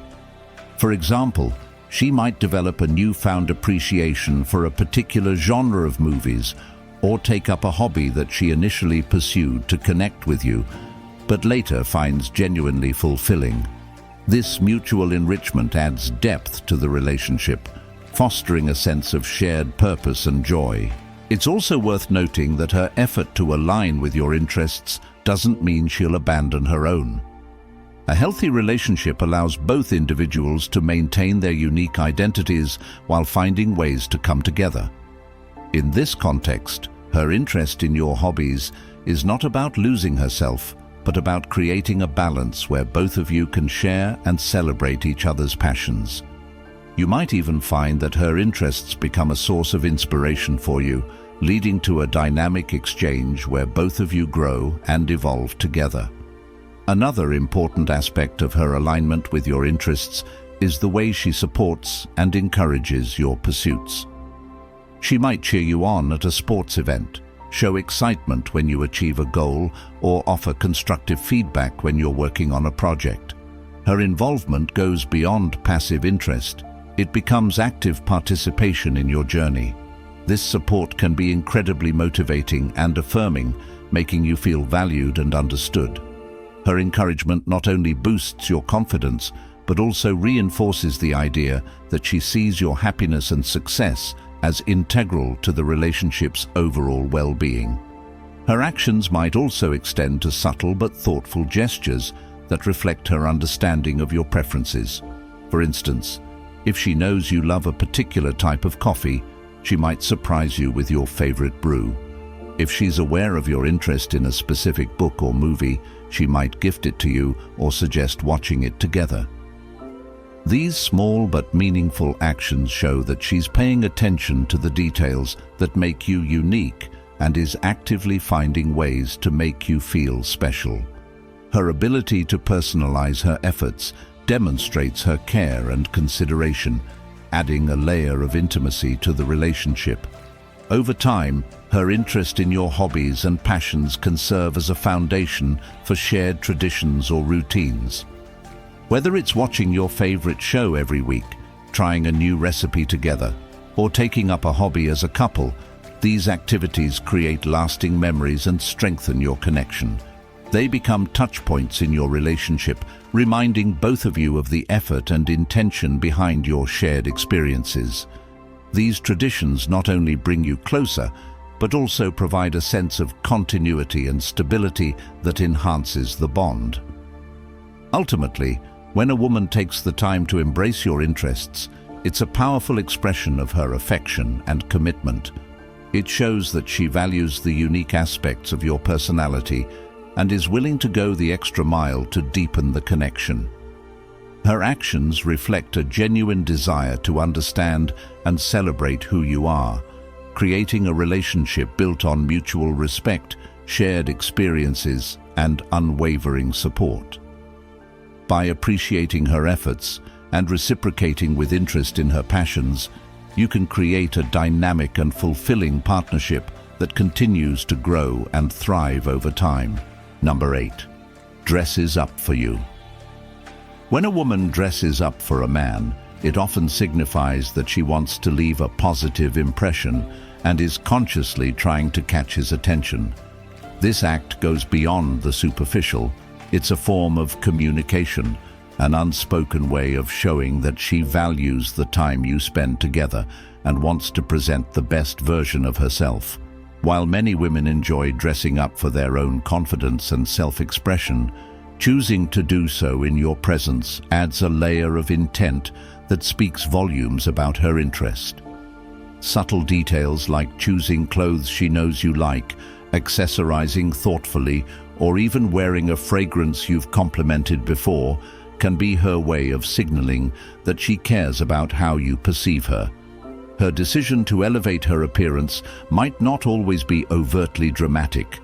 For example, she might develop a newfound appreciation for a particular genre of movies, or take up a hobby that she initially pursued to connect with you, but later finds genuinely fulfilling. This mutual enrichment adds depth to the relationship, fostering a sense of shared purpose and joy. It's also worth noting that her effort to align with your interests doesn't mean she'll abandon her own. A healthy relationship allows both individuals to maintain their unique identities while finding ways to come together. In this context, her interest in your hobbies is not about losing herself, but about creating a balance where both of you can share and celebrate each other's passions. You might even find that her interests become a source of inspiration for you, leading to a dynamic exchange where both of you grow and evolve together. Another important aspect of her alignment with your interests is the way she supports and encourages your pursuits. She might cheer you on at a sports event, show excitement when you achieve a goal, or offer constructive feedback when you're working on a project. Her involvement goes beyond passive interest. It becomes active participation in your journey. This support can be incredibly motivating and affirming, making you feel valued and understood. Her encouragement not only boosts your confidence, but also reinforces the idea that she sees your happiness and success as integral to the relationship's overall well-being. Her actions might also extend to subtle but thoughtful gestures that reflect her understanding of your preferences. For instance, if she knows you love a particular type of coffee, she might surprise you with your favorite brew. If she's aware of your interest in a specific book or movie, she might gift it to you or suggest watching it together. These small but meaningful actions show that she's paying attention to the details that make you unique and is actively finding ways to make you feel special. Her ability to personalize her efforts demonstrates her care and consideration, adding a layer of intimacy to the relationship. Over time, her interest in your hobbies and passions can serve as a foundation for shared traditions or routines. Whether it's watching your favorite show every week, trying a new recipe together, or taking up a hobby as a couple, these activities create lasting memories and strengthen your connection. They become touch points in your relationship, reminding both of you of the effort and intention behind your shared experiences. These traditions not only bring you closer, but also provide a sense of continuity and stability that enhances the bond. Ultimately, When a woman takes the time to embrace your interests, it's a powerful expression of her affection and commitment. It shows that she values the unique aspects of your personality and is willing to go the extra mile to deepen the connection. Her actions reflect a genuine desire to understand and celebrate who you are, creating a relationship built on mutual respect, shared experiences, and unwavering support. By appreciating her efforts and reciprocating with interest in her passions, you can create a dynamic and fulfilling partnership that continues to grow and thrive over time. Number 8. Dresses up for you. When a woman dresses up for a man, it often signifies that she wants to leave a positive impression and is consciously trying to catch his attention. This act goes beyond the superficial. It's a form of communication, an unspoken way of showing that she values the time you spend together and wants to present the best version of herself. While many women enjoy dressing up for their own confidence and self-expression, choosing to do so in your presence adds a layer of intent that speaks volumes about her interest. Subtle details like choosing clothes she knows you like, accessorizing thoughtfully, or even wearing a fragrance you've complimented before can be her way of signaling that she cares about how you perceive her. Her decision to elevate her appearance might not always be overtly dramatic.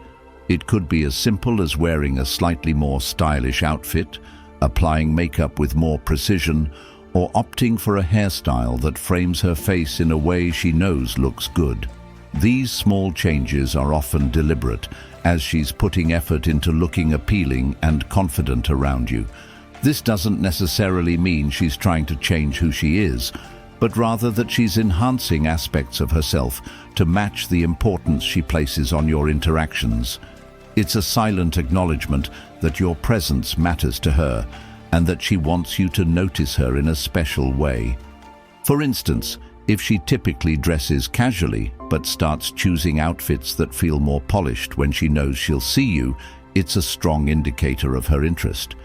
It could be as simple as wearing a slightly more stylish outfit, applying makeup with more precision, or opting for a hairstyle that frames her face in a way she knows looks good. These small changes are often deliberate, as she's putting effort into looking appealing and confident around you. This doesn't necessarily mean she's trying to change who she is, but rather that she's enhancing aspects of herself to match the importance she places on your interactions. It's a silent acknowledgement that your presence matters to her and that she wants you to notice her in a special way. For instance, if she typically dresses casually but starts choosing outfits that feel more polished when she knows she'll see you, it's a strong indicator of her interest.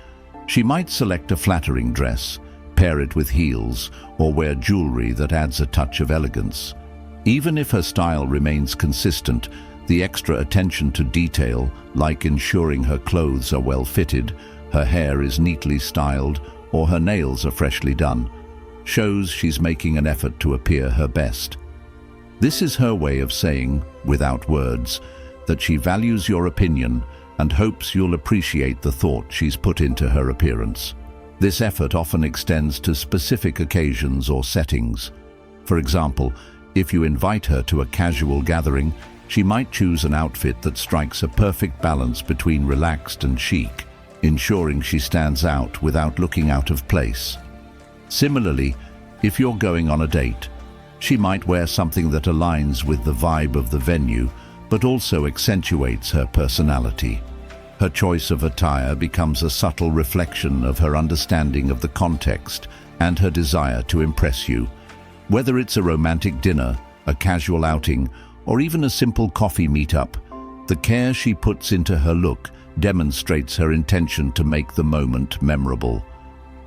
She might select a flattering dress, pair it with heels, or wear jewelry that adds a touch of elegance. Even if her style remains consistent, the extra attention to detail, like ensuring her clothes are well fitted, her hair is neatly styled, or her nails are freshly done, shows she's making an effort to appear her best. This is her way of saying, without words, that she values your opinion and hopes you'll appreciate the thought she's put into her appearance. This effort often extends to specific occasions or settings. For example, if you invite her to a casual gathering, she might choose an outfit that strikes a perfect balance between relaxed and chic, ensuring she stands out without looking out of place. Similarly, if you're going on a date, she might wear something that aligns with the vibe of the venue, but also accentuates her personality. Her choice of attire becomes a subtle reflection of her understanding of the context and her desire to impress you. Whether it's a romantic dinner, a casual outing, or even a simple coffee meetup, the care she puts into her look demonstrates her intention to make the moment memorable.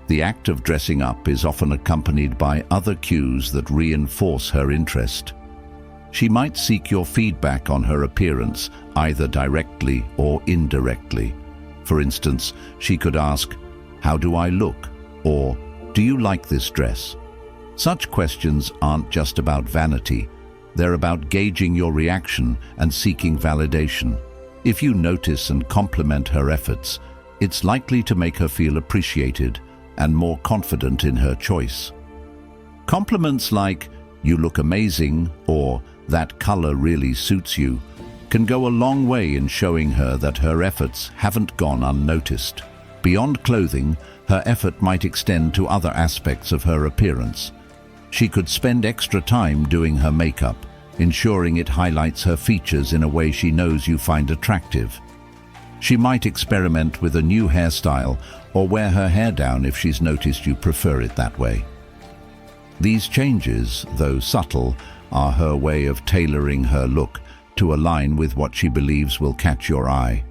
The act of dressing up is often accompanied by other cues that reinforce her interest. She might seek your feedback on her appearance, either directly or indirectly. For instance, she could ask, "How do I look?" or "Do you like this dress?" Such questions aren't just about vanity. They're about gauging your reaction and seeking validation. If you notice and compliment her efforts, it's likely to make her feel appreciated and more confident in her choice. Compliments like, "You look amazing," or "That color really suits you," can go a long way in showing her that her efforts haven't gone unnoticed. Beyond clothing, her effort might extend to other aspects of her appearance. She could spend extra time doing her makeup, ensuring it highlights her features in a way she knows you find attractive. She might experiment with a new hairstyle or wear her hair down if she's noticed you prefer it that way. These changes, though subtle, are her way of tailoring her look to align with what she believes will catch your eye.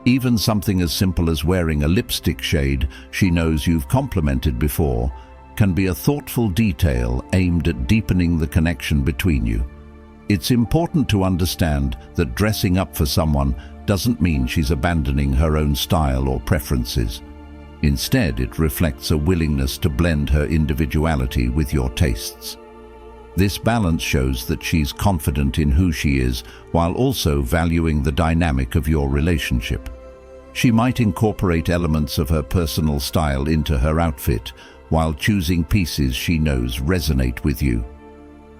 Even something as simple as wearing a lipstick shade she knows you've complimented before can be a thoughtful detail aimed at deepening the connection between you. It's important to understand that dressing up for someone doesn't mean she's abandoning her own style or preferences. Instead, it reflects a willingness to blend her individuality with your tastes. This balance shows that she's confident in who she is while also valuing the dynamic of your relationship. She might incorporate elements of her personal style into her outfit while choosing pieces she knows resonate with you.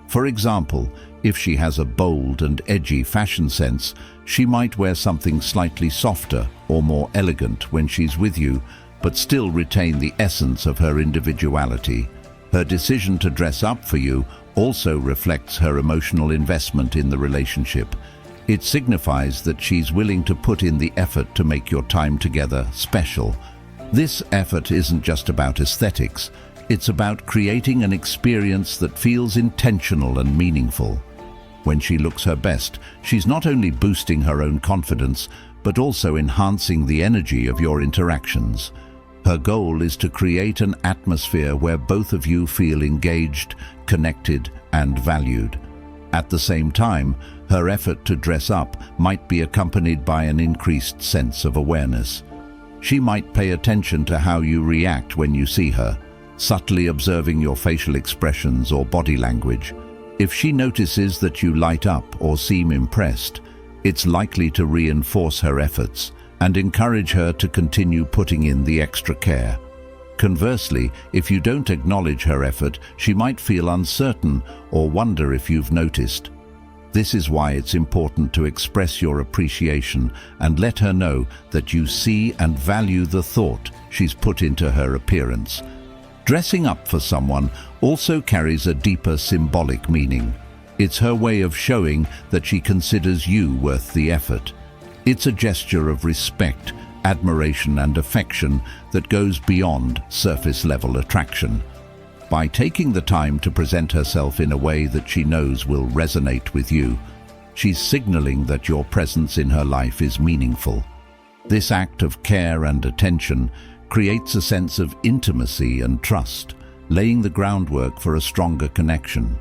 For example, if she has a bold and edgy fashion sense, she might wear something slightly softer or more elegant when she's with you, but still retain the essence of her individuality. Her decision to dress up for you also reflects her emotional investment in the relationship. It signifies that she's willing to put in the effort to make your time together special. This effort isn't just about aesthetics, it's about creating an experience that feels intentional and meaningful. When she looks her best, she's not only boosting her own confidence, but also enhancing the energy of your interactions. Her goal is to create an atmosphere where both of you feel engaged, connected, and valued. At the same time, her effort to dress up might be accompanied by an increased sense of awareness. She might pay attention to how you react when you see her, subtly observing your facial expressions or body language. If she notices that you light up or seem impressed, it's likely to reinforce her efforts and encourage her to continue putting in the extra care. Conversely, if you don't acknowledge her effort, she might feel uncertain or wonder if you've noticed. This is why it's important to express your appreciation and let her know that you see and value the thought she's put into her appearance. Dressing up for someone also carries a deeper symbolic meaning. It's her way of showing that she considers you worth the effort. It's a gesture of respect, admiration, and affection that goes beyond surface-level attraction. By taking the time to present herself in a way that she knows will resonate with you, she's signaling that your presence in her life is meaningful. This act of care and attention creates a sense of intimacy and trust, laying the groundwork for a stronger connection.